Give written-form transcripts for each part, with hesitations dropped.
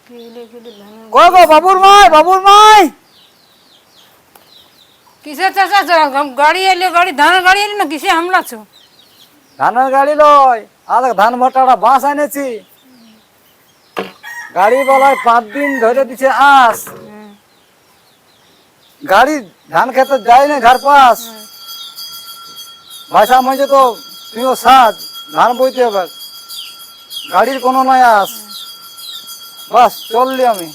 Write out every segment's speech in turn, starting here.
কই গো বাবুর মাই কিসে চাচা গাড়ি এলো, ধানের গাড়ি এলো না কিসে হামলাছো? ধানের গাড়ি লয়, আর ধান ভটাটা বাঁশ এনেছি। গাড়ি বলায় 5 দিন ধরে দিছে আস। গাড়ি ধান খেতে যায় না ঘর পাস। ভাষা মধ্যে তো তুইও সাজ ধান বইতে হবে, গাড়ির কোনো নয় আস। বাস চললি আমি।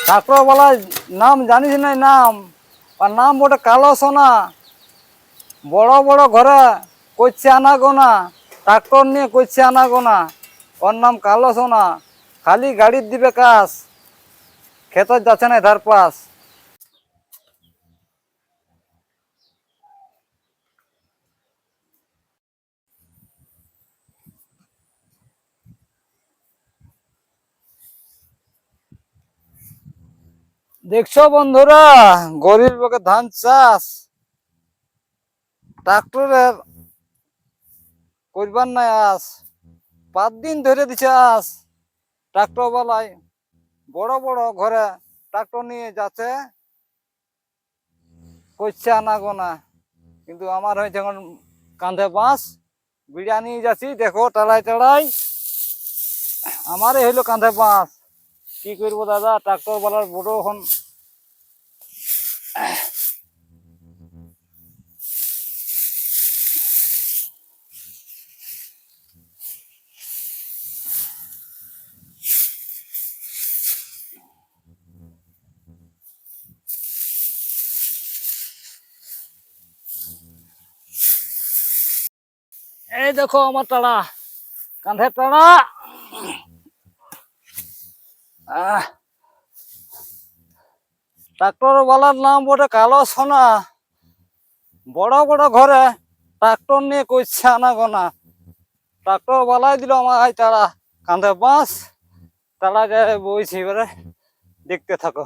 ট্রাক্টর বলার নাম জানিস না? নাম আর নাম বটে কালো সোনা। বড় বড় ঘরে করছে আনা গোনা, ট্রাক্টর নিয়ে করছে আনা গোনা। ওর নাম কালো সোনা, খালি গাড়ির দিবে কাজ, খেতে যাচ্ছে না ধার পাস। দেখছো বন্ধুরা, গরিব লোকের ধান চাষ ট্রাক্টরের করবার নাই আস। 5 দিন ধরে দিছে আস। ট্রাক্টর বলাই বড় বড় ঘরে ট্রাক্টর নিয়ে যাচ্ছে, করছে আনা গোনা। কিন্তু আমার হয়েছে এখন কাঁধে বাঁশ, বিড়া নিয়ে যাচ্ছি। দেখো টাড়াই টাড়াই আমারই হইলো কাঁধে বাঁশ। কি করবো দাদা, ট্রাক্টর বলার বড় এখন। এই দেখো আমার টাড়া, কাঁধে টাড়া। ট্রাক্টর বলার নাম বটে কালো সোনা। বড় বড় ঘরে ট্রাক্টর নিয়ে করছে আনা গোনা। ট্রাক্টর বলাই দিল আমার তারা, কাঁধে বাঁশ, তারা যায় বইছি। এবারে দেখতে থাকো।